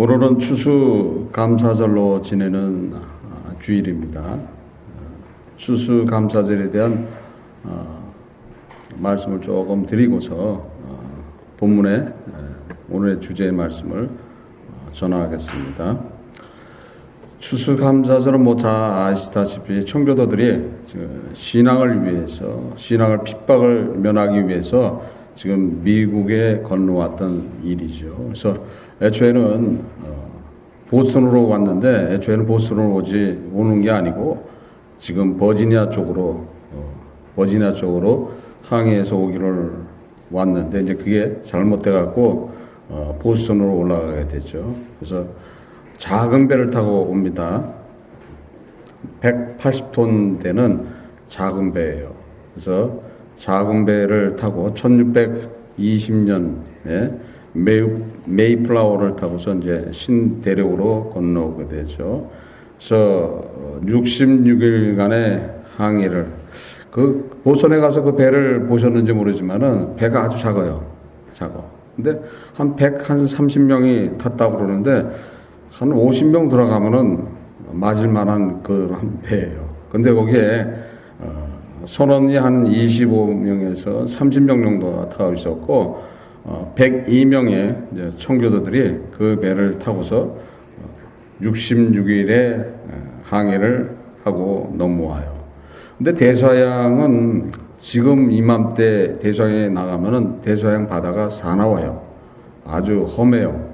오늘은 추수감사절로 지내는 주일입니다. 추수감사절에 대한 말씀을 조금 드리고서 본문의 오늘의 주제의 말씀을 전하겠습니다. 추수감사절은 뭐 다 아시다시피 청교도들이 신앙을 위해서, 신앙을 핍박을 면하기 위해서 지금 미국에 건너왔던 일이죠. 그래서 애초에는 보스턴으로 왔는데, 애초에는 보스턴으로 오는 게 아니고 지금 버지니아 쪽으로 항해해서 오기를 왔는데, 이제 그게 잘못돼 갖고 보스턴으로 올라가게 됐죠. 그래서 작은 배를 타고 옵니다. 180톤 되는 작은 배예요. 그래서 작은 배를 타고 1620년에 메이플라워를 타고서 이제 신대륙으로 건너오게 되죠. 그래서 66일간의 항해를, 그 보선에 가서 그 배를 보셨는지 모르지만은 배가 아주 작아요. 근데 한 130명이 탔다고 그러는데 한 50명 들어가면은 맞을 만한 그런 배예요. 근데 거기에 선원이 한 25명에서 30명 정도가 타고 있었고, 102명의 이제 청교도들이 그 배를 타고서 66일에 항해를 하고 넘어와요. 근데 대서양은 지금 이맘때 대서양에 나가면은 대서양 바다가 사나워요. 아주 험해요.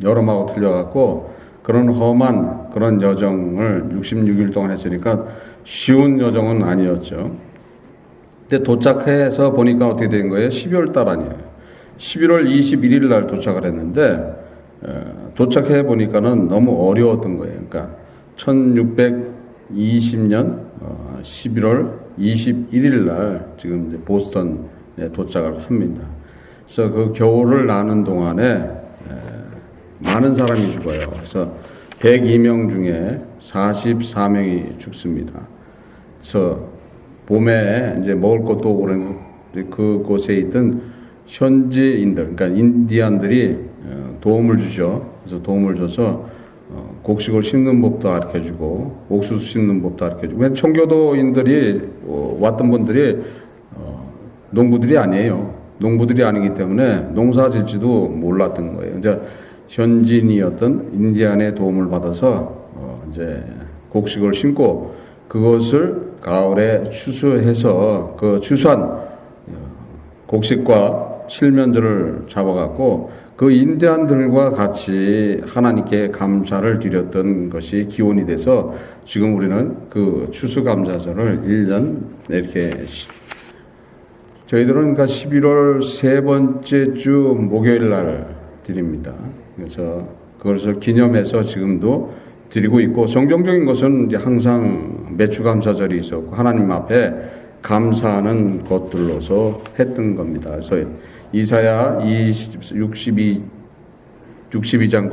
여름하고 틀려갖고 그런 험한 그런 여정을 66일 동안 했으니까 쉬운 여정은 아니었죠. 근데 도착해서 보니까 어떻게 된 거예요? 12월 달 아니에요. 11월 21일 날 도착을 했는데 도착해 보니까는 너무 어려웠던 거예요. 그러니까 1620년 11월 21일 날 지금 이제 보스턴에 도착을 합니다. 그래서 그 겨울을 나는 동안에 많은 사람이 죽어요. 그래서 102명 중에 44명이 죽습니다. 그래서 봄에 이제 먹을 것도 오는 그곳에 있던 현지인들, 그러니까 인디안들이 도움을 주죠. 그래서 도움을 줘서 곡식을 심는 법도 가르쳐주고 옥수수 심는 법도 가르쳐주고. 청교도인들이 왔던 분들이 농부들이 아니에요. 농부들이 아니기 때문에 농사질지도 몰랐던 거예요. 이제 현지인이었던 인디안의 도움을 받아서 이제 곡식을 심고 그것을 가을에 추수해서 그 추수한 곡식과 칠면조를 잡아갖고 그 인디안들과 같이 하나님께 감사를 드렸던 것이 기원이 돼서 지금 우리는 그 추수감사절을 1년 이렇게 저희들은 그러니까 11월 세 번째 주 목요일 날 드립니다. 그래서 그것을 기념해서 지금도 드리고 있고 성경적인 것은 이제 항상 매추감사절이 있었고 하나님 앞에 감사하는 것들로서 했던 겁니다. 그래서 이사야 62장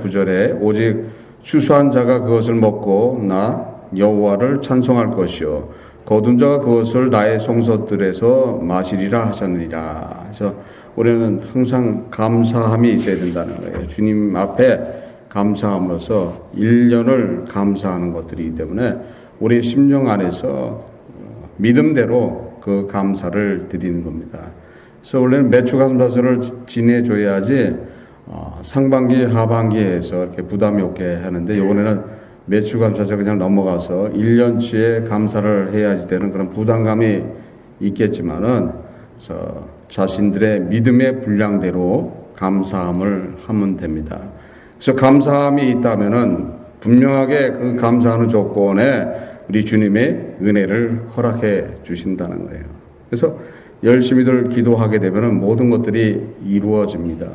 9절에 오직 추수한 자가 그것을 먹고 나 여호와를 찬송할 것이요 거둔 자가 그것을 나의 송곳들에서 마시리라 하셨느니라. 그래서 우리는 항상 감사함이 있어야 된다는 거예요. 주님 앞에 감사함으로써 1년을 감사하는 것들이기 때문에 우리 심령 안에서 믿음대로 그 감사를 드리는 겁니다. 그래서 원래는 매추감사절을 지내줘야지 상반기 하반기에서 이렇게 부담이 없게 하는데 이번에는 매추감사절 그냥 넘어가서 1년치의 감사를 해야지 되는 그런 부담감이 있겠지만은 자신들의 믿음의 분량대로 감사함을 하면 됩니다. 그래서 감사함이 있다면은 분명하게 그 감사하는 조건에 우리 주님의 은혜를 허락해 주신다는 거예요. 그래서 열심히들 기도하게 되면은 모든 것들이 이루어집니다.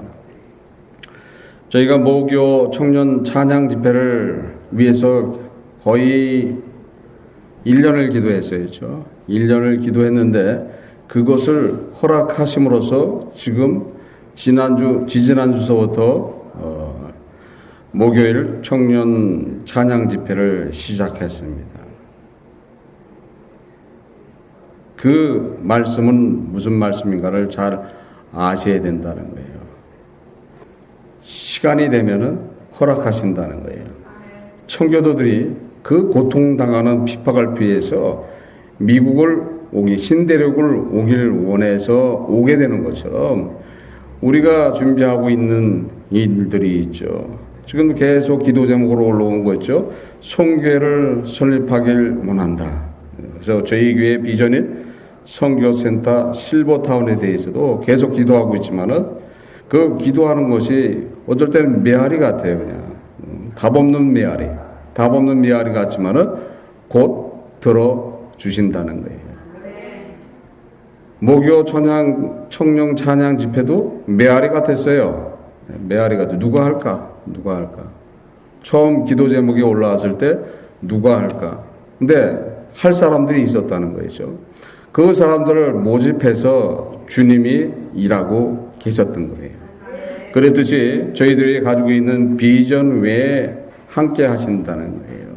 저희가 모교 청년 찬양 집회를 위해서 거의 1년을 기도했어요. 1년을 기도했는데 그것을 허락하심으로써 지금 지지난주서부터 목요일 청년 찬양 집회를 시작했습니다. 그 말씀은 무슨 말씀인가를 잘 아셔야 된다는 거예요. 시간이 되면은 허락하신다는 거예요. 청교도들이 그 고통당하는 핍박을 피해서 미국을 신대륙을 오길 원해서 오게 되는 것처럼 우리가 준비하고 있는 일들이 있죠. 지금 계속 기도 제목으로 올라온 거 있죠. 선교회를 설립하길 원한다. 그래서 저희 교회 비전인 선교센터 실버타운에 대해서도 계속 기도하고 있지만은 그 기도하는 것이 어떨 때는 메아리 같아요. 그냥 답 없는 메아리 같지만은 곧 들어주신다는 거예요. 모교 청년 찬양 집회도 메아리 같았어요. 메아리 같아. 누가 할까? 처음 기도 제목이 올라왔을 때 누가 할까? 근데 할 사람들이 있었다는 거죠. 그 사람들을 모집해서 주님이 일하고 계셨던 거예요. 그랬듯이 저희들이 가지고 있는 비전 외에 함께 하신다는 거예요.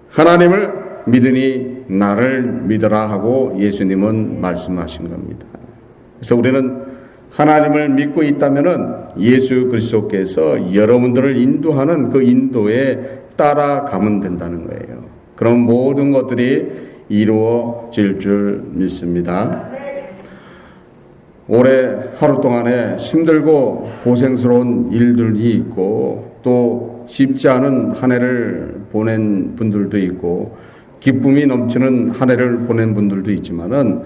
하나님을 믿으니 나를 믿으라 하고 예수님은 말씀하신 겁니다. 그래서 우리는 하나님을 믿고 있다면은 예수 그리스도께서 여러분들을 인도하는 그 인도에 따라가면 된다는 거예요. 그럼 모든 것들이 이루어질 줄 믿습니다. 올해 하루 동안에 힘들고 고생스러운 일들이 있고 또 쉽지 않은 한 해를 보낸 분들도 있고 기쁨이 넘치는 한 해를 보낸 분들도 있지만은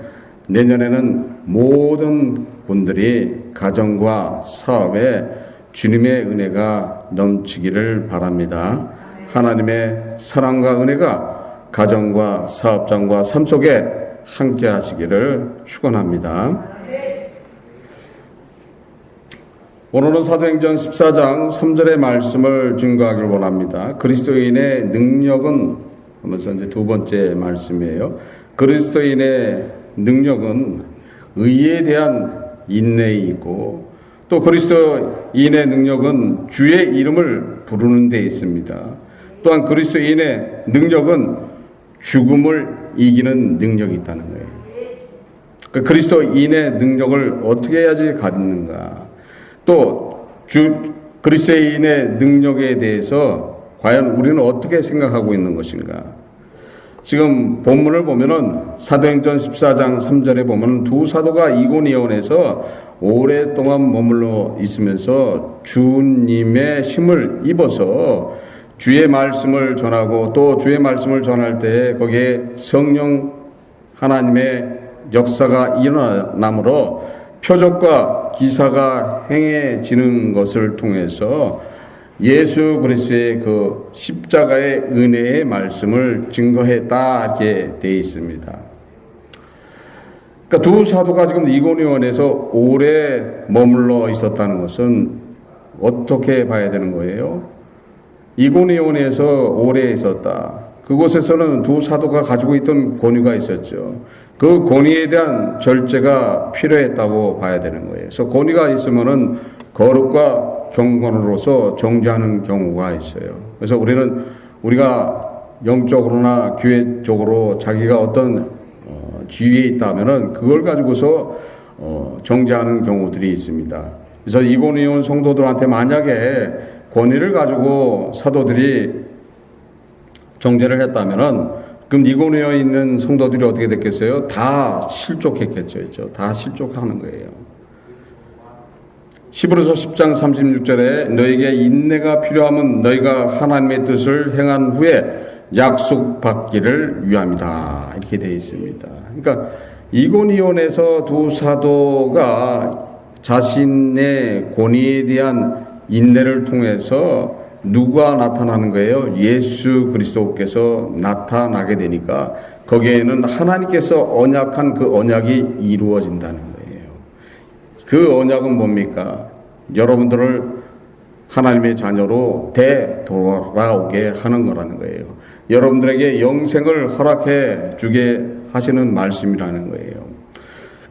내년에는 모든 분들이 가정과 사업에 주님의 은혜가 넘치기를 바랍니다. 하나님의 사랑과 은혜가 가정과 사업장과 삶 속에 함께 하시기를 축원합니다. 오늘은 사도행전 14장 3절의 말씀을 증거하기를 원합니다. 그리스도인의 능력은 하면서 이제 두 번째 말씀이에요. 그리스도인의 능력은 의에 대한 인내이고 또 그리스도인의 능력은 주의 이름을 부르는 데 있습니다. 또한 그리스도인의 능력은 죽음을 이기는 능력이 있다는 거예요. 그리스도인의 능력을 어떻게 해야지 갖는가? 또 그리스도인의 능력에 대해서 과연 우리는 어떻게 생각하고 있는 것인가? 지금 본문을 보면은 사도행전 14장 3절에 보면 두 사도가 이고니온에서 오랫동안 머물러 있으면서 주님의 힘을 입어서 주의 말씀을 전하고 또 주의 말씀을 전할 때 거기에 성령 하나님의 역사가 일어나므로 표적과 기사가 행해지는 것을 통해서 예수 그리스도의 그 십자가의 은혜의 말씀을 증거했다 이렇게 되어 있습니다. 그러니까 두 사도가 지금 이고니온에서 오래 머물러 있었다는 것은 어떻게 봐야 되는 거예요? 이고니온에서 오래 있었다. 그곳에서는 두 사도가 가지고 있던 권위가 있었죠. 그 권위에 대한 절제가 필요했다고 봐야 되는 거예요. 그래서 권위가 있으면은 거룩과 경건으로서 정죄하는 경우가 있어요. 그래서 우리가 영적으로나 교회적으로 자기가 어떤 지위에 있다면은 그걸 가지고서 정죄하는 경우들이 있습니다. 그래서 이고니온 성도들한테 만약에 권위를 가지고 사도들이 정죄를 했다면은 그럼 이고니온에 있는 성도들이 어떻게 됐겠어요? 다 실족했겠죠. 다 실족하는 거예요. 히브리서 10장 36절에 너에게 인내가 필요하면 너희가 하나님의 뜻을 행한 후에 약속받기를 위함이다. 이렇게 되어 있습니다. 그러니까 이고니온에서 두 사도가 자신의 권위에 대한 인내를 통해서 누가 나타나는 거예요? 예수 그리스도께서 나타나게 되니까 거기에는 하나님께서 언약한 그 언약이 이루어진다는 거예요. 그 언약은 뭡니까? 여러분들을 하나님의 자녀로 되돌아오게 하는 거라는 거예요. 여러분들에게 영생을 허락해 주게 하시는 말씀이라는 거예요.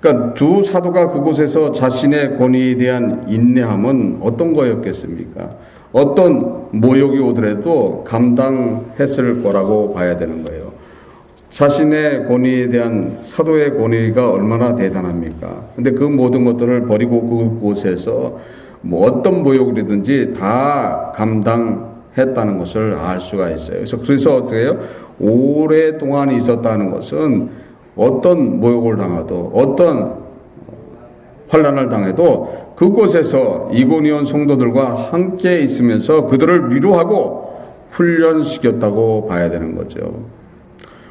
그러니까 두 사도가 그곳에서 자신의 권위에 대한 인내함은 어떤 거였겠습니까? 어떤 모욕이 오더라도 감당했을 거라고 봐야 되는 거예요. 자신의 권위에 대한 사도의 권위가 얼마나 대단합니까? 근데 그 모든 것들을 버리고 그곳에서 뭐 어떤 모욕이든지 다 감당했다는 것을 알 수가 있어요. 그래서 어떻게 해요? 오랫동안 있었다는 것은 어떤 모욕을 당해도 어떤 환난을 당해도 그곳에서 이고니온 성도들과 함께 있으면서 그들을 위로하고 훈련시켰다고 봐야 되는 거죠.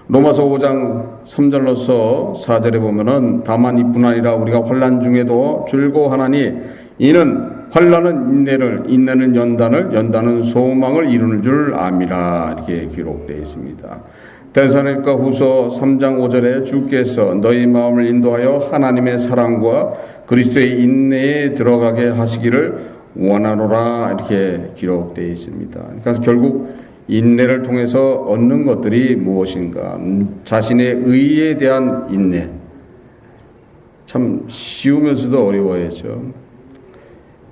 로마서 5장 3절로서 4절에 보면은 다만 이뿐 아니라 우리가 환난 중에도 즐거워하나니 이는 환난은 인내를, 인내는 연단을, 연단은 소망을 이루는 줄 암이라 이렇게 기록되어 있습니다. 데살로니가 후서 3장 5절에 주께서 너희 마음을 인도하여 하나님의 사랑과 그리스도의 인내에 들어가게 하시기를 원하노라 이렇게 기록되어 있습니다. 그러니까 결국 인내를 통해서 얻는 것들이 무엇인가? 자신의 의에 대한 인내. 참 쉬우면서도 어려워야죠.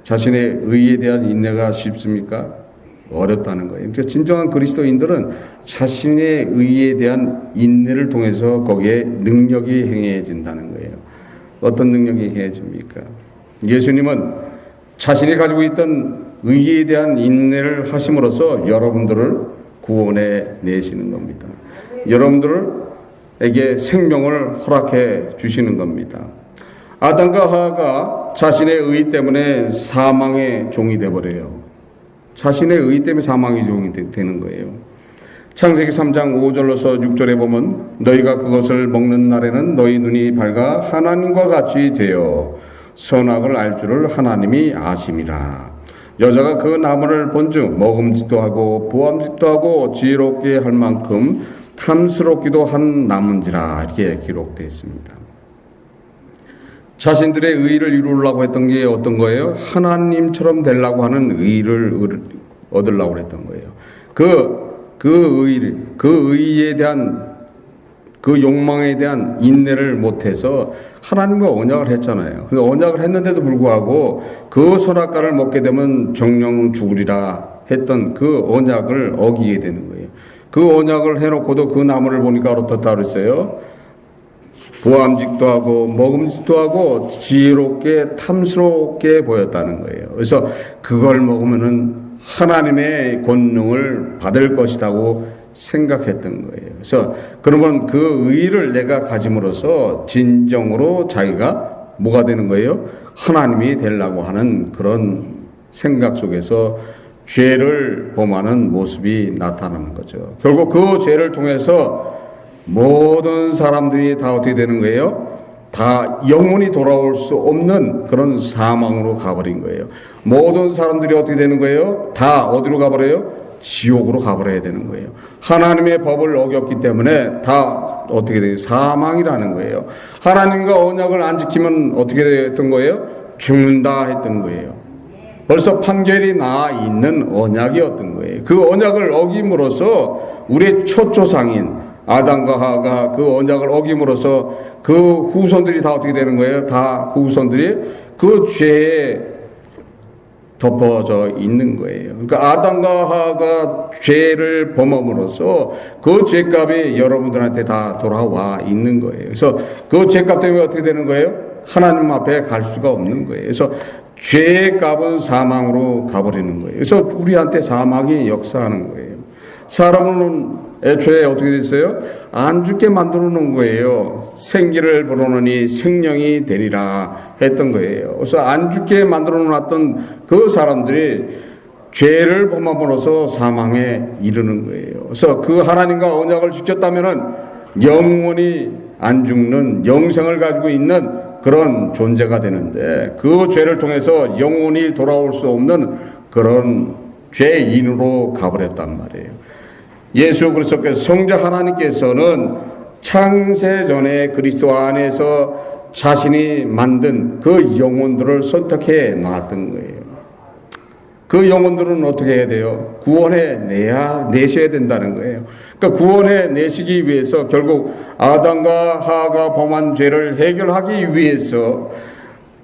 자신의 의에 대한 인내가 쉽습니까? 어렵다는 거예요. 그러니까 진정한 그리스도인들은 자신의 의에 대한 인내를 통해서 거기에 능력이 행해진다는 거예요. 어떤 능력이 행해집니까? 예수님은 자신이 가지고 있던 의에 대한 인내를 하심으로써 여러분들을 구원해 내시는 겁니다. 여러분들에게 생명을 허락해 주시는 겁니다. 아담과 하와가 자신의 의 때문에 사망의 종이 되어버려요. 자신의 의 때문에 사망의 종이 되는 거예요. 창세기 3장 5절로서 6절에 보면 너희가 그것을 먹는 날에는 너희 눈이 밝아 하나님과 같이 되어 선악을 알 줄을 하나님이 아심이라. 여자가 그 나무를 본즉 먹음직도 하고 보암직도 하고 지혜롭게 할 만큼 탐스럽기도 한 나무인지라 이렇게 기록되어 있습니다. 자신들의 의의를 이루려고 했던 게 어떤 거예요? 하나님처럼 되려고 하는 의의를 얻으려고 했던 거예요. 그 의의에 대한 그 욕망에 대한 인내를 못해서 하나님과 언약을 했잖아요. 그 언약을 했는데도 불구하고 그 선악과를 먹게 되면 정령 죽으리라 했던 그 언약을 어기게 되는 거예요. 그 언약을 해놓고도 그 나무를 보니까 어떻다 그랬어요? 보암직도 하고 먹음직도 하고 지혜롭게 탐스럽게 보였다는 거예요. 그래서 그걸 먹으면은 하나님의 권능을 받을 것이라고 생각했던 거예요. 그래서 그러면 그 의의를 내가 가짐으로써 진정으로 자기가 뭐가 되는 거예요? 하나님이 되려고 하는 그런 생각 속에서 죄를 범하는 모습이 나타나는 거죠. 결국 그 죄를 통해서 모든 사람들이 다 어떻게 되는 거예요? 다 영원히 돌아올 수 없는 그런 사망으로 가버린 거예요. 모든 사람들이 어떻게 되는 거예요? 다 어디로 가버려요? 지옥으로 가버려야 되는 거예요. 하나님의 법을 어겼기 때문에 다 어떻게 돼요? 사망이라는 거예요. 하나님과 언약을 안 지키면 어떻게 됐던 거예요? 죽는다 했던 거예요. 벌써 판결이 나 있는 언약이었던 거예요. 그 언약을 어김으로써 우리의 첫 조상인 아담과 하와가 그 언약을 어김으로써 그 후손들이 다 어떻게 되는 거예요? 다 그 후손들이 그 죄에 덮어져 있는 거예요. 그러니까 아담과 하와가 죄를 범함으로써 그 죄값이 여러분들한테 다 돌아와 있는 거예요. 그래서 그 죄값 때문에 어떻게 되는 거예요? 하나님 앞에 갈 수가 없는 거예요. 그래서 죄의 값은 사망으로 가버리는 거예요. 그래서 우리한테 사망이 역사하는 거예요. 사람은 애초에 어떻게 됐어요? 안 죽게 만들어 놓은 거예요. 생기를 불어넣으니 생명이 되리라 했던 거예요. 그래서 안 죽게 만들어 놨던 그 사람들이 죄를 범함으로써 사망에 이르는 거예요. 그래서 그 하나님과 언약을 지켰다면은 영원히 안 죽는 영생을 가지고 있는 그런 존재가 되는데 그 죄를 통해서 영원히 돌아올 수 없는 그런 죄인으로 가버렸단 말이에요. 예수 그리스도께서 성자 하나님께서는 창세 전에 그리스도 안에서 자신이 만든 그 영혼들을 선택해 놨던 거예요. 그 영혼들은 어떻게 해야 돼요? 구원해 내셔야 된다는 거예요. 그러니까 구원해 내시기 위해서 결국 아담과 하와가 범한 죄를 해결하기 위해서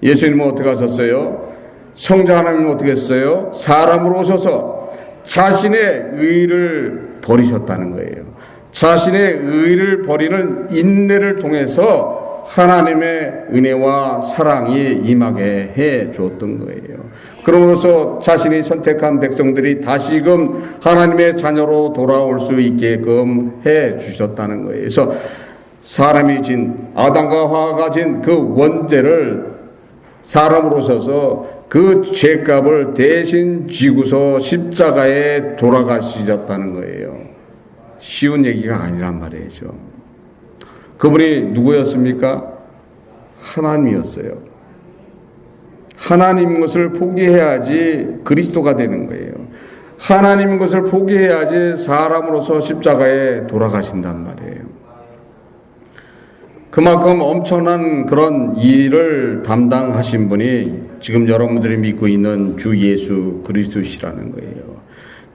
예수님은 어떻게 하셨어요? 성자 하나님은 어떻게 했어요? 사람으로 오셔서 자신의 의를 버리셨다는 거예요. 자신의 의를 버리는 인내를 통해서 하나님의 은혜와 사랑이 임하게 해 주었던 거예요. 그러므로서 자신이 선택한 백성들이 다시금 하나님의 자녀로 돌아올 수 있게끔 해 주셨다는 거예요. 그래서 사람이 진 아담과 하와가 진 그 원죄를 사람으로 오셔서 그 죄값을 대신 지고서 십자가에 돌아가시셨다는 거예요. 쉬운 얘기가 아니란 말이죠. 그분이 누구였습니까? 하나님이었어요. 하나님 것을 포기해야지 그리스도가 되는 거예요. 하나님 것을 포기해야지 사람으로서 십자가에 돌아가신단 말이에요. 그만큼 엄청난 그런 일을 담당하신 분이 지금 여러분들이 믿고 있는 주 예수 그리스도시라는 거예요.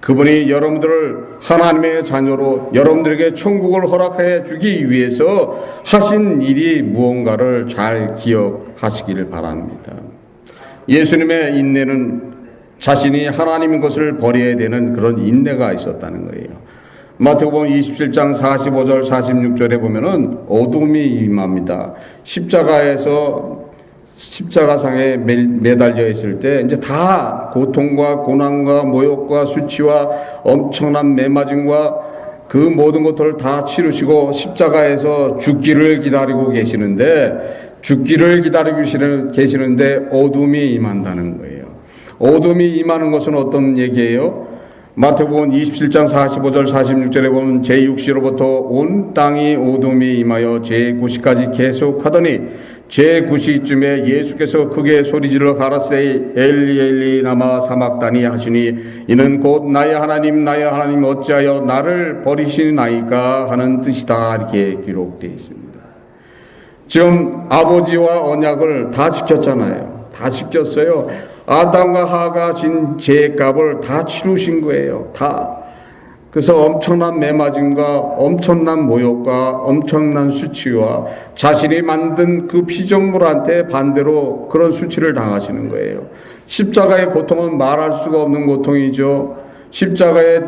그분이 여러분들을 하나님의 자녀로 여러분들에게 천국을 허락해 주기 위해서 하신 일이 무언가를 잘 기억하시기를 바랍니다. 예수님의 인내는 자신이 하나님인 것을 버려야 되는 그런 인내가 있었다는 거예요. 마태복음 27장 45절 46절에 보면은 어둠이 임합니다. 십자가상에 매달려 있을 때 이제 다 고통과 고난과 모욕과 수치와 엄청난 매맞음과 그 모든 것들을 다 치르시고 십자가에서 죽기를 기다리고 계시는데 어둠이 임한다는 거예요. 어둠이 임하는 것은 어떤 얘기예요? 마태복음 27장 45절 46절에 보면 제6시로부터 온 땅이 어둠이 임하여 제9시까지 계속하더니 제9시쯤에 예수께서 크게 소리질러 가라사대 엘리 엘리 라마 사막다니 하시니 이는 곧 나의 하나님 어찌하여 나를 버리시나이까 하는 뜻이다. 이렇게 기록되어 있습니다. 지금 아버지와 언약을 다 지켰잖아요. 다 지켰어요. 아담과 하가 진 죄값을 다 치르신 거예요. 다. 그래서 엄청난 매맞음과 엄청난 모욕과 엄청난 수치와 자신이 만든 그 피조물한테 반대로 그런 수치를 당하시는 거예요. 십자가의 고통은 말할 수가 없는 고통이죠. 십자가의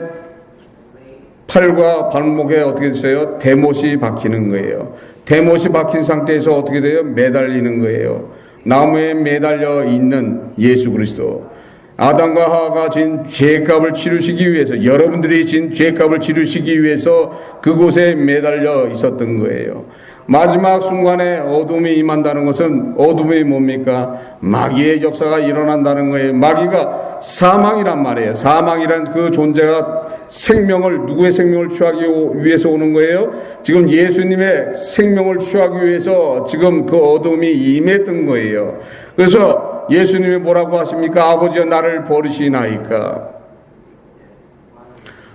팔과 발목에 어떻게 됐어요? 대못이 박히는 거예요. 대못이 박힌 상태에서 어떻게 돼요? 매달리는 거예요. 나무에 매달려 있는 예수 그리스도. 아담과 하와가 진 죄값을 치르시기 위해서, 여러분들이 진 죄값을 치르시기 위해서 그곳에 매달려 있었던 거예요. 마지막 순간에 어둠이 임한다는 것은, 어둠이 뭡니까? 마귀의 역사가 일어난다는 거예요. 마귀가 사망이란 말이에요. 사망이란 그 존재가 생명을, 누구의 생명을 취하기 위해서 오는 거예요? 지금 예수님의 생명을 취하기 위해서 지금 그 어둠이 임했던 거예요. 그래서 예수님이 뭐라고 하십니까? 아버지여 나를 버리시나이까?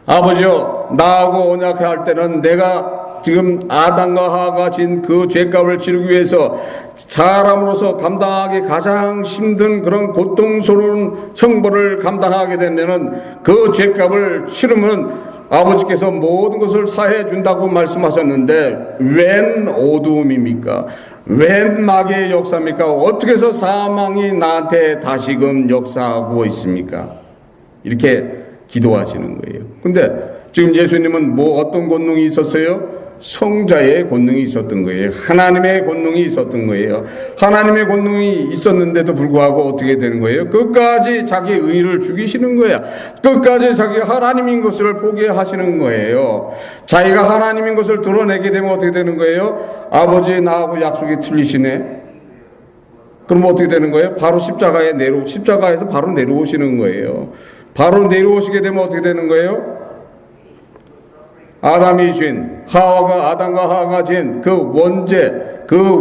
아버지여 나하고 언약할 때는 내가 지금 아담과 하와가 진 그 죄값을 치르기 위해서 사람으로서 감당하기 가장 힘든 그런 고통스러운 형벌을 감당하게 되면은 그 죄값을 치르면 아버지께서 모든 것을 사해 준다고 말씀하셨는데 웬 어두움입니까? 웬 마귀의 역사입니까? 어떻게 해서 사망이 나한테 다시금 역사하고 있습니까? 이렇게 기도하시는 거예요. 근데 지금 예수님은 뭐 어떤 권능이 있었어요? 성자의 권능이 있었던 거예요. 하나님의 권능이 있었던 거예요. 하나님의 권능이 있었는데도 불구하고 어떻게 되는 거예요? 끝까지 자기 의를 죽이시는 거야. 끝까지 자기가 하나님인 것을 포기하시는 거예요. 자기가 하나님인 것을 드러내게 되면 어떻게 되는 거예요? 아버지 나하고 약속이 틀리시네. 그럼 어떻게 되는 거예요? 바로 십자가에서 바로 내려오시는 거예요. 바로 내려오시게 되면 어떻게 되는 거예요? 아담이 진, 아담과 하와가 진 그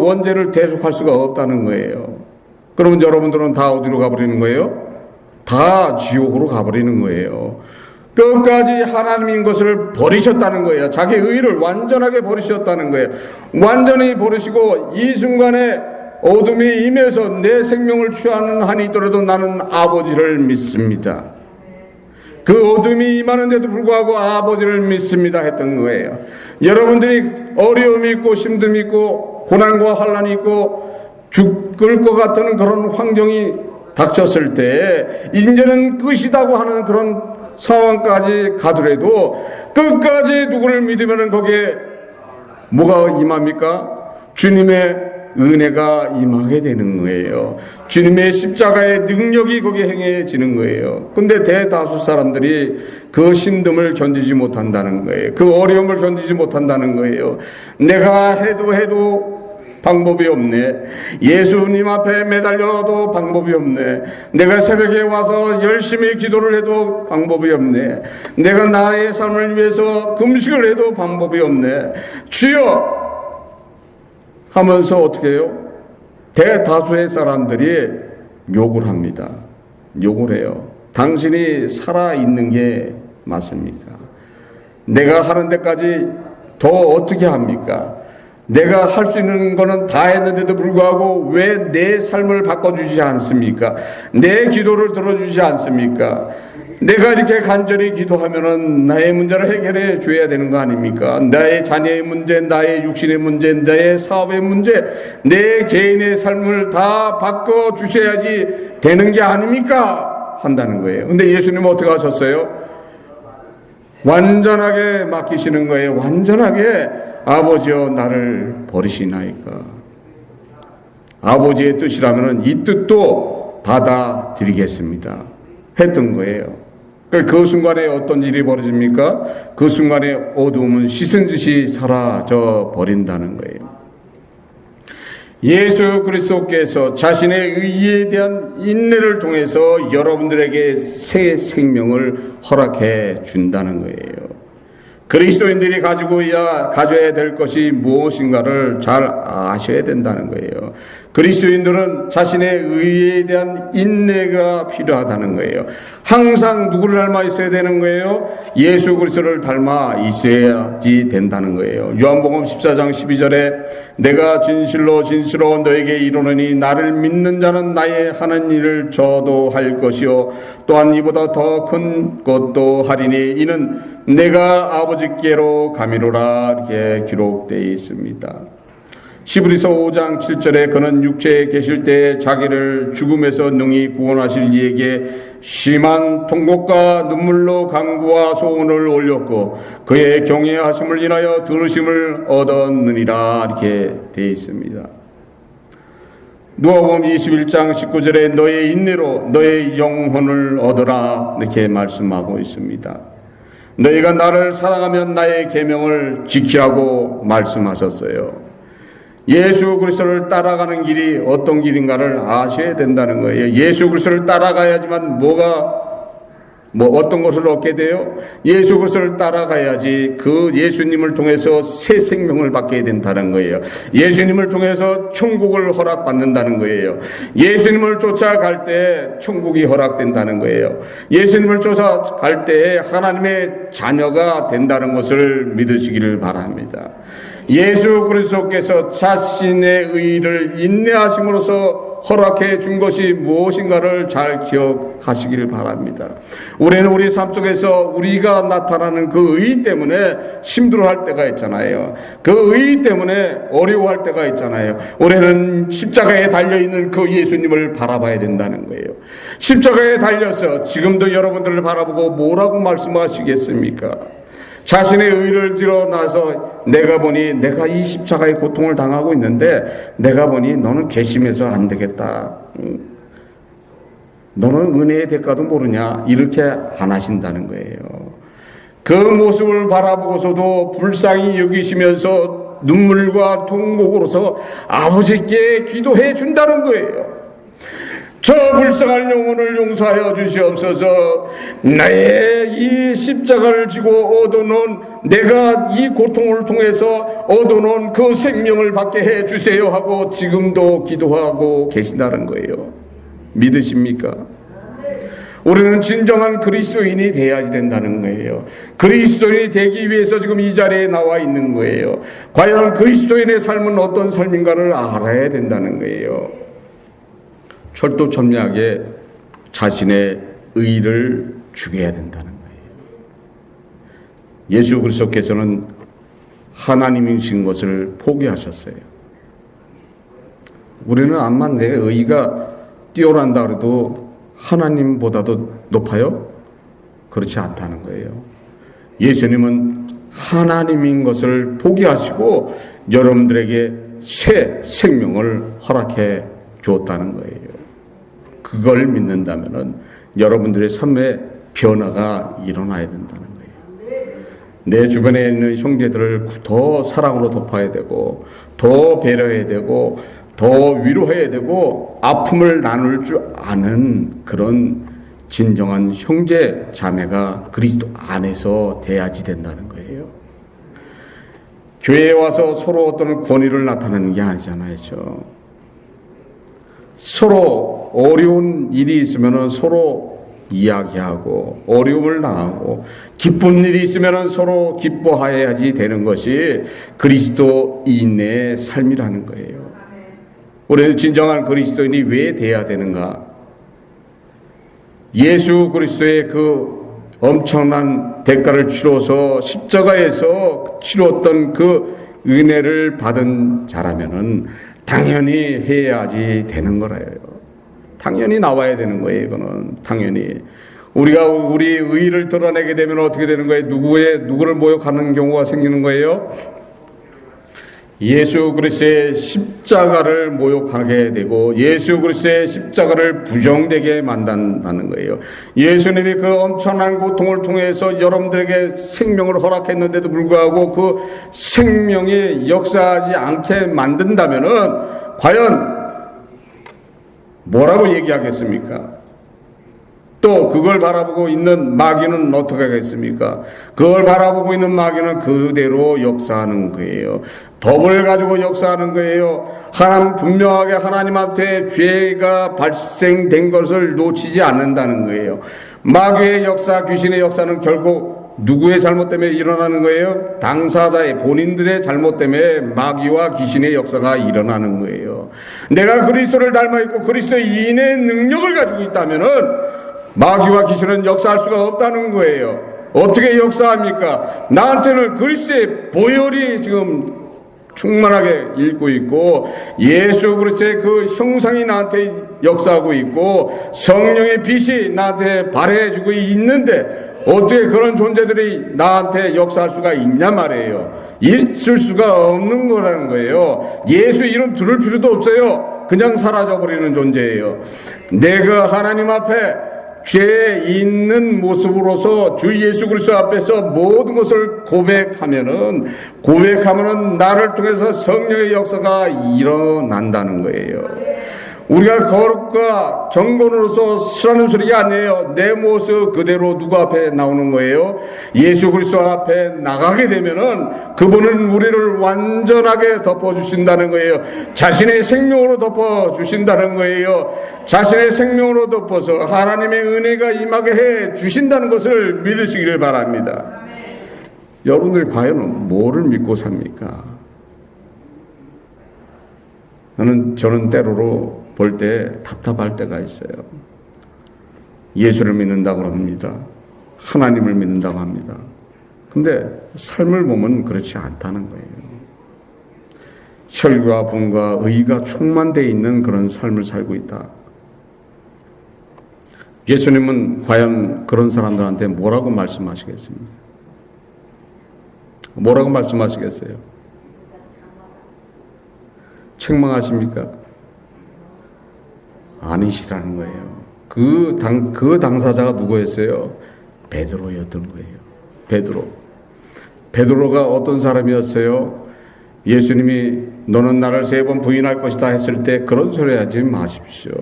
원죄를 대속할 수가 없다는 거예요. 그러면 여러분들은 다 어디로 가버리는 거예요? 다 지옥으로 가버리는 거예요. 끝까지 하나님인 것을 버리셨다는 거예요. 자기 의를 완전하게 버리셨다는 거예요. 완전히 버리시고 이 순간에 어둠이 임해서 내 생명을 취하는 한이 있더라도 나는 아버지를 믿습니다. 그 어둠이 임하는데도 불구하고 아버지를 믿습니다 했던 거예요. 여러분들이 어려움이 있고 힘듦이 있고 고난과 환난이 있고 죽을 것 같은 그런 환경이 닥쳤을 때 이제는 끝이다고 하는 그런 상황까지 가더라도 끝까지 누구를 믿으면 거기에 뭐가 임합니까? 주님의 은혜가 임하게 되는 거예요. 주님의 십자가의 능력이 거기에 행해지는 거예요. 근데 대다수 사람들이 그 힘듦을 견디지 못한다는 거예요. 그 어려움을 견디지 못한다는 거예요. 내가 해도 방법이 없네. 예수님 앞에 매달려도 방법이 없네. 내가 새벽에 와서 열심히 기도를 해도 방법이 없네. 내가 나의 삶을 위해서 금식을 해도 방법이 없네. 주여! 하면서 어떻게 해요? 대다수의 사람들이 욕을 합니다. 욕을 해요. 당신이 살아있는 게 맞습니까? 내가 하는 데까지 더 어떻게 합니까? 내가 할 수 있는 거는 다 했는데도 불구하고 왜 내 삶을 바꿔주지 않습니까? 내 기도를 들어주지 않습니까? 내가 이렇게 간절히 기도하면은 나의 문제를 해결해 줘야 되는 거 아닙니까? 나의 자녀의 문제, 나의 육신의 문제, 나의 사업의 문제, 내 개인의 삶을 다 바꿔 주셔야지 되는 게 아닙니까? 한다는 거예요. 근데 예수님은 어떻게 하셨어요? 완전하게 맡기시는 거예요. 완전하게 아버지여 나를 버리시나이까. 아버지의 뜻이라면 이 뜻도 받아들이겠습니다. 했던 거예요. 그 순간에 어떤 일이 벌어집니까? 그 순간에 어두움은 씻은 듯이 사라져 버린다는 거예요. 예수 그리스도께서 자신의 의에 대한 인내를 통해서 여러분들에게 새 생명을 허락해 준다는 거예요. 그리스도인들이 가져야 될 것이 무엇인가를 잘 아셔야 된다는 거예요. 그리스도인들은 자신의 의에 대한 인내가 필요하다는 거예요. 항상 누구를 닮아 있어야 되는 거예요? 예수 그리스도를 닮아 있어야지 된다는 거예요. 요한복음 14장 12절에 내가 진실로 진실로 너에게 이르노니 나를 믿는 자는 나의 하는 일을 저도 할 것이요 또한 이보다 더 큰 것도 하리니 이는 내가 아버지께로 가미로라. 이렇게 기록되어 있습니다. 히브리서 5장 7절에 그는 육체에 계실 때 자기를 죽음에서 능히 구원하실 이에게 심한 통곡과 눈물로 간구와 소원을 올렸고 그의 경외하심을 인하여 들으심을 얻었느니라. 이렇게 되어 있습니다. 누가복음 21장 19절에 너의 인내로 너의 영혼을 얻으라. 이렇게 말씀하고 있습니다. 너희가 나를 사랑하면 나의 계명을 지키라고 말씀하셨어요. 예수 그리스도를 따라가는 길이 어떤 길인가를 아셔야 된다는 거예요. 예수 그리스도를 따라가야지만 어떤 것을 얻게 돼요? 예수 그리스도를 따라가야지 그 예수님을 통해서 새 생명을 받게 된다는 거예요. 예수님을 통해서 천국을 허락받는다는 거예요. 예수님을 쫓아갈 때 천국이 허락된다는 거예요. 예수님을 쫓아갈 때 하나님의 자녀가 된다는 것을 믿으시기를 바랍니다. 예수 그리스도께서 자신의 의를 인내하심으로써 허락해 준 것이 무엇인가를 잘 기억하시길 바랍니다. 우리는 우리 삶 속에서 우리가 나타나는 그 의 때문에 힘들어할 때가 있잖아요. 그 의 때문에 어려워할 때가 있잖아요. 우리는 십자가에 달려있는 그 예수님을 바라봐야 된다는 거예요. 십자가에 달려서 지금도 여러분들을 바라보고 뭐라고 말씀하시겠습니까? 자신의 의를 드러나서 내가 보니 내가 이 십자가의 고통을 당하고 있는데 내가 보니 너는 괘씸해서 안 되겠다. 너는 은혜의 대가도 모르냐. 이렇게 안 하신다는 거예요. 그 모습을 바라보고서도 불쌍히 여기시면서 눈물과 통곡으로서 아버지께 기도해 준다는 거예요. 저 불쌍한 영혼을 용서하여 주시옵소서. 나의 이 십자가를 지고 얻어놓은 내가 이 고통을 통해서 얻어놓은 그 생명을 받게 해 주세요 하고 지금도 기도하고 계신다는 거예요. 믿으십니까? 우리는 진정한 그리스도인이 되어야 된다는 거예요. 그리스도인이 되기 위해서 지금 이 자리에 나와 있는 거예요. 과연 그리스도인의 삶은 어떤 삶인가를 알아야 된다는 거예요. 철두철미하게 자신의 의를 죽여야 된다는 거예요. 예수 그리스도께서는 하나님이신 것을 포기하셨어요. 우리는 암만 내 의가 뛰어난다 그래도 하나님보다도 높아요? 그렇지 않다는 거예요. 예수님은 하나님인 것을 포기하시고 여러분들에게 새 생명을 허락해 주었다는 거예요. 그걸 믿는다면 여러분들의 삶에 변화가 일어나야 된다는 거예요. 내 주변에 있는 형제들을 더 사랑으로 덮어야 되고 더 배려해야 되고 더 위로해야 되고 아픔을 나눌 줄 아는 그런 진정한 형제 자매가 그리스도 안에서 돼야지 된다는 거예요. 교회에 와서 서로 어떤 권위를 나타내는 게 아니잖아요. 서로 어려운 일이 있으면 서로 이야기하고 어려움을 당하고 기쁜 일이 있으면 서로 기뻐해야지 되는 것이 그리스도인의 삶이라는 거예요. 우리는 진정한 그리스도인이 왜 돼야 되는가? 예수 그리스도의 그 엄청난 대가를 치러서 십자가에서 치렀던 그 은혜를 받은 자라면은 당연히 해야지 되는 거라요. 당연히 나와야 되는 거예요. 이거는 당연히 우리가 우리 의를 드러내게 되면 어떻게 되는 거예요? 누구를 모욕하는 경우가 생기는 거예요? 예수 그리스도의 십자가를 모욕하게 되고 예수 그리스도의 십자가를 부정되게 만든다는 거예요. 예수님이 그 엄청난 고통을 통해서 여러분들에게 생명을 허락했는데도 불구하고 그 생명이 역사하지 않게 만든다면은 과연 뭐라고 얘기하겠습니까? 또 그걸 바라보고 있는 마귀는 어떻게 하겠습니까? 그걸 바라보고 있는 마귀는 그대로 역사하는 거예요. 법을 가지고 역사하는 거예요. 분명하게 하나님한테 죄가 발생된 것을 놓치지 않는다는 거예요. 마귀의 역사, 귀신의 역사는 결국 누구의 잘못 때문에 일어나는 거예요? 당사자의 본인들의 잘못 때문에 마귀와 귀신의 역사가 일어나는 거예요. 내가 그리스도를 닮아 있고 그리스도의 인의 능력을 가지고 있다면은 마귀와 귀신은 역사할 수가 없다는 거예요. 어떻게 역사합니까? 나한테는 그리스도의 보혈이 지금 충만하게 읽고 있고 예수 그리스도의 그 형상이 나한테 역사하고 있고 성령의 빛이 나한테 발해주고 있는데 어떻게 그런 존재들이 나한테 역사할 수가 있냐 말이에요. 있을 수가 없는 거라는 거예요. 예수 이름 들을 필요도 없어요. 그냥 사라져버리는 존재예요. 내가 하나님 앞에 죄 있는 모습으로서 주 예수 그리스도 앞에서 모든 것을 고백하면은 나를 통해서 성령의 역사가 일어난다는 거예요. 우리가 거룩과 경건으로서 쓰라는 소리가 아니에요. 내 모습 그대로 누구 앞에 나오는 거예요? 예수 그리스도 앞에 나가게 되면은 그분은 우리를 완전하게 덮어주신다는 거예요. 자신의 생명으로 덮어주신다는 거예요. 자신의 생명으로 덮어서 하나님의 은혜가 임하게 해 주신다는 것을 믿으시기를 바랍니다. 여러분들이 과연 뭐를 믿고 삽니까? 저는 때로로 볼 때 답답할 때가 있어요. 예수를 믿는다고 합니다. 하나님을 믿는다고 합니다. 근데 삶을 보면 그렇지 않다는 거예요. 혈과 분과 의가 충만되어 있는 그런 삶을 살고 있다. 예수님은 과연 그런 사람들한테 뭐라고 말씀하시겠습니까? 뭐라고 말씀하시겠어요? 책망하십니까? 아니시라는 거예요. 그 당사자가 누구였어요? 베드로였던 거예요. 베드로가 어떤 사람이었어요? 예수님이 너는 나를 3번 부인할 것이다 했을 때 그런 소리 하지 마십시오.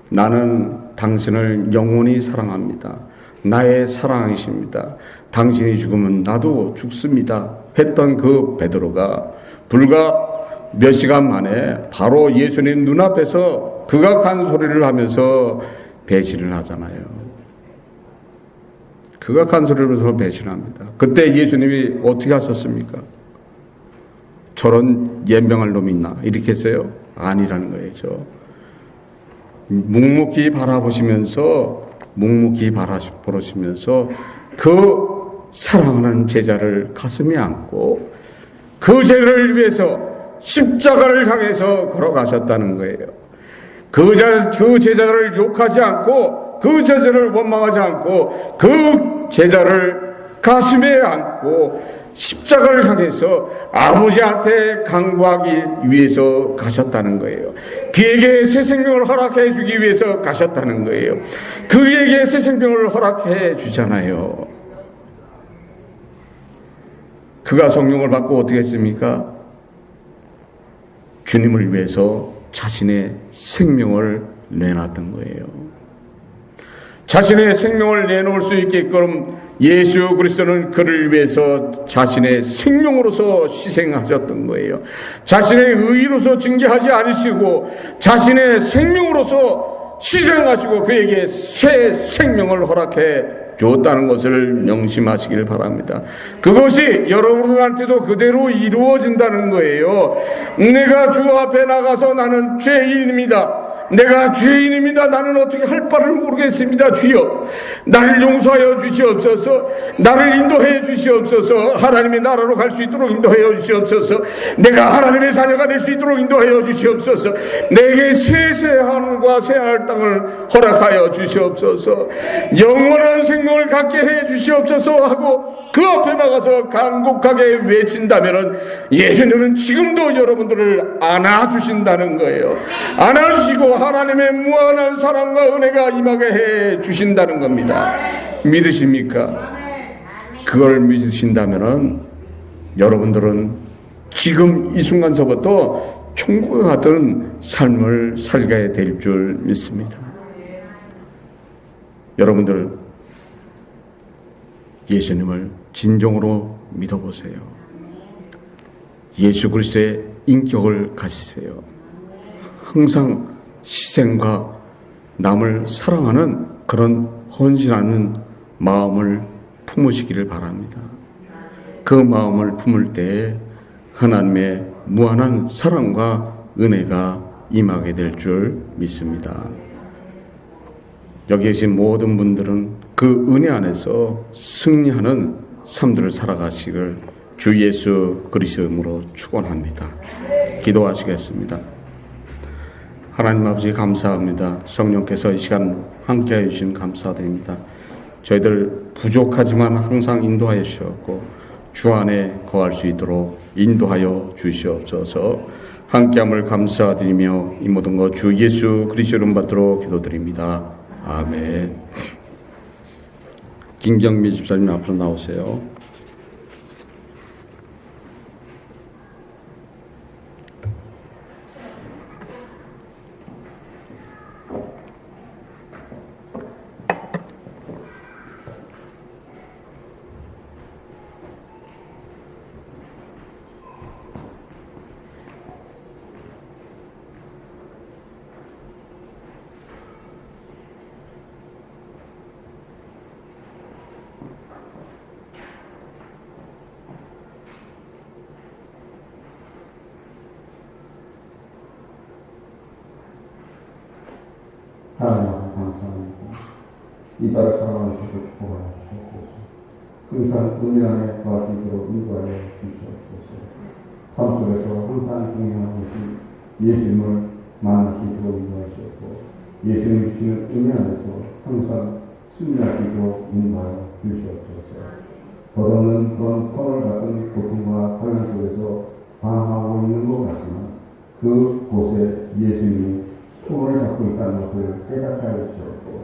나는 당신을 영원히 사랑합니다. 나의 사랑이십니다. 당신이 죽으면 나도 죽습니다. 했던 그 베드로가 불과 몇 시간 만에 바로 예수님 눈앞에서 극악한 소리를 하면서 배신을 하잖아요. 극악한 소리를 해서 배신합니다. 그때 예수님이 어떻게 하셨습니까? 저런 연병할 놈이 있나? 이렇게 했어요? 아니라는 거예요. 묵묵히 바라보시면서 그 사랑하는 제자를 가슴에 안고 그 제자를 위해서 십자가를 향해서 걸어가셨다는 거예요. 그 제자를 욕하지 않고 그 제자를 원망하지 않고 그 제자를 가슴에 안고 십자가를 향해서 아버지한테 간구하기 위해서 가셨다는 거예요. 그에게 새 생명을 허락해 주기 위해서 가셨다는 거예요. 그에게 새 생명을 허락해 주잖아요. 그가 성령을 받고 어떻게 했습니까? 주님을 위해서 자신의 생명을 내놨던 거예요. 자신의 생명을 내놓을 수 있게끔 예수 그리스도는 그를 위해서 자신의 생명으로서 희생하셨던 거예요. 자신의 의로서 징계하지 않으시고 자신의 생명으로서 희생하시고 그에게 새 생명을 허락해 줬다는 것을 명심하시길 바랍니다. 그것이 여러분한테도 그대로 이루어진다는 거예요. 내가 주 앞에 나가서 나는 죄인입니다. 나는 어떻게 할 바를 모르겠습니다. 주여 나를 용서하여 주시옵소서. 나를 인도해 주시옵소서. 하나님의 나라로 갈 수 있도록 인도하여 주시옵소서. 내가 하나님의 자녀가 될 수 있도록 인도하여 주시옵소서. 내게 새 하늘과 새 땅을 허락하여 주시옵소서. 영원한 생명을 갖게 해 주시옵소서 하고 그 앞에 나가서 간곡하게 외친다면 예수님은 지금도 여러분들을 안아주신다는 거예요. 안아주시고 하나님의 무한한 사랑과 은혜가 임하게 해 주신다는 겁니다. 믿으십니까? 그걸 믿으신다면 여러분들은 지금 이 순간서부터 천국과 같은 삶을 살게 될 줄 믿습니다. 여러분들 예수님을 진정으로 믿어보세요. 예수 그리스도의 인격을 가지세요. 항상 희생과 남을 사랑하는 그런 헌신하는 마음을 품으시기를 바랍니다. 그 마음을 품을 때 하나님의 무한한 사랑과 은혜가 임하게 될 줄 믿습니다. 여기 계신 모든 분들은 그 은혜 안에서 승리하는 삶들을 살아가시길 주 예수 그리스도 이름으로 축원합니다. 기도하시겠습니다. 하나님 아버지 감사합니다. 성령께서 이 시간 함께해 주신 감사드립니다. 저희들 부족하지만 항상 인도하여 주셨고 주 안에 거할 수 있도록 인도하여 주시옵소서. 함께함을 감사드리며 이 모든 것 주 예수 그리스도 이름 받도록 기도드립니다. 아멘. 김경미 집사님 앞으로 나오세요. 하나님 앞에 감사합니다. 이달을 사랑하여 주시고 축복하여 주시옵소서. 항상 은혜 안에 도와주시도록 인도하여 주시옵소서. 삶 속에서 항상 동행하고 계신 예수님을 만나시도록 인도하여 주시옵고 예수님 주시는 은혜 안에서 항상 승리하시도록 인도하여 주시옵소서. 버릇없는 그런 터널 같은 고통과 환난 속에서 방황하고 있는 것 같지만 그곳에 예수님이 손을 잡고 있다는 것을 깨닫게 하여 주시옵고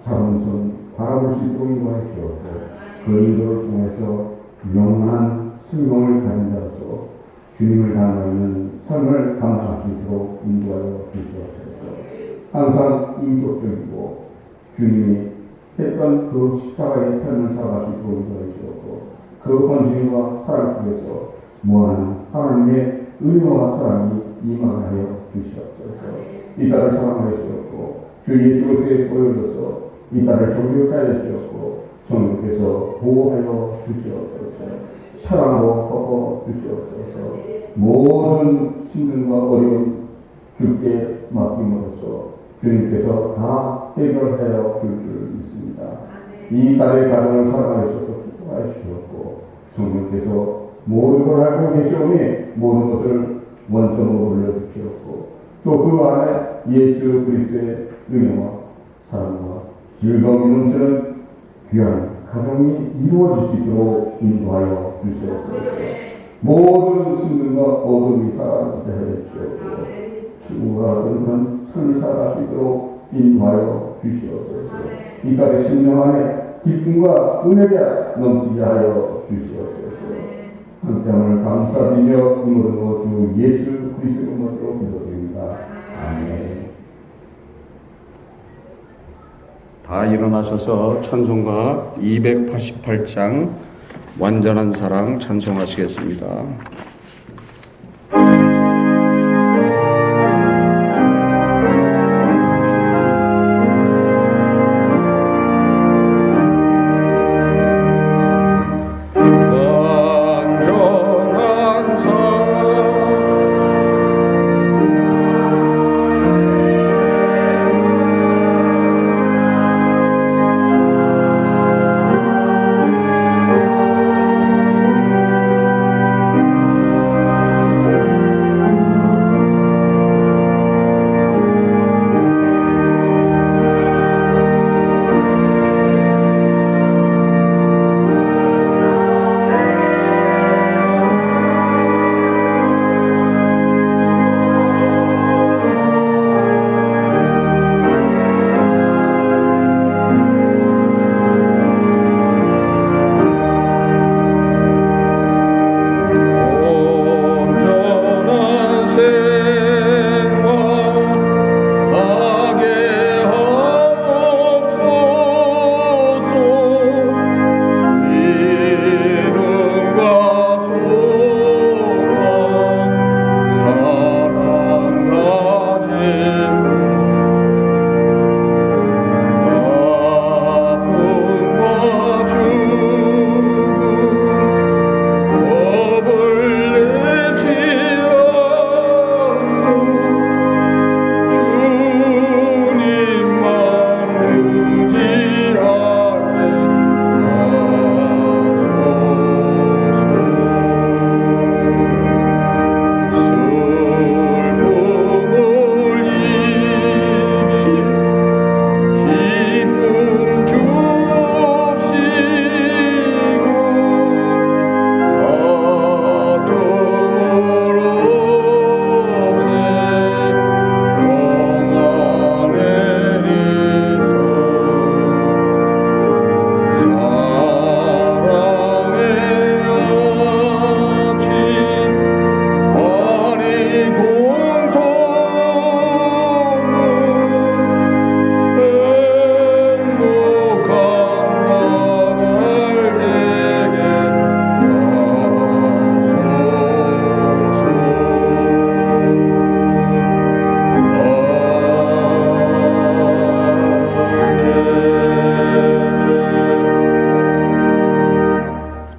잡은 손 바라볼 수 있도록 인도하여 주시옵고 그 인도를 통해서 영원한 생명을 가진 자로서 주님을 닮아있는 삶을 감당할 수 있도록 인도하여 주시옵소서. 항상 인격적이고 주님이 했던 그 십자가의 삶을 살아갈 수 있도록 인도하여 주시옵고 그 헌신과 사랑 속에서 무한한 하나님의 은혜와 사랑이 임하게 하여 주시옵소서. 이 딸을 사랑하여 주셨고 주 예수 그리스도의 보혈로서 이 딸을 정결케 하여 주셨고 성령께서 보호하여 주시옵소서. 사랑으로 덮어 주시옵소서. 모든 힘듦과 어려움 주께 맡김으로써 주님께서 다 해결하여 줄 줄 믿습니다. 이 딸의 가정을 사랑하여 주셨고 축복하여 주셨고 성령께서 모든 걸 알고 계시오니 모든 것을 원점으로 올려주시옵고 또 그 안에 예수 그리스도의 은혜와 사랑과 즐거움이 넘치는 귀한 가정이 이루어질 수 있도록 인도하여 주시옵소서. 모든 신들과 어둠이 사라지게 하여 주시옵소서. 주가 같은 그런 삶을 살아갈 수 있도록 인도하여 주시옵소서. 이 딸의 심령 안에 기쁨과 은혜가 넘치게 하여 주시옵소서. 함께함을 감사드리며 이 모든 것 주 예수 그리스도의 이름으로 기도드립니다. 아멘. 다 일어나셔서 찬송가 288장 완전한 사랑 찬송하시겠습니다. 주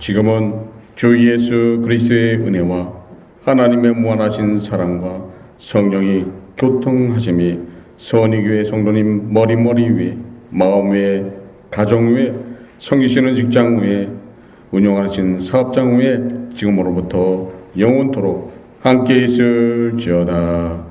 지금은 주 예수 그리스도의 은혜와 하나님의 무한하신 사랑과 성령이 교통하심이 선의교회 성도님 머리 위에, 마음 위에, 가정 위에, 섬기시는 직장 위에, 운영하신 사업장 위에 지금으로부터 영원토록 함께 있을지어다.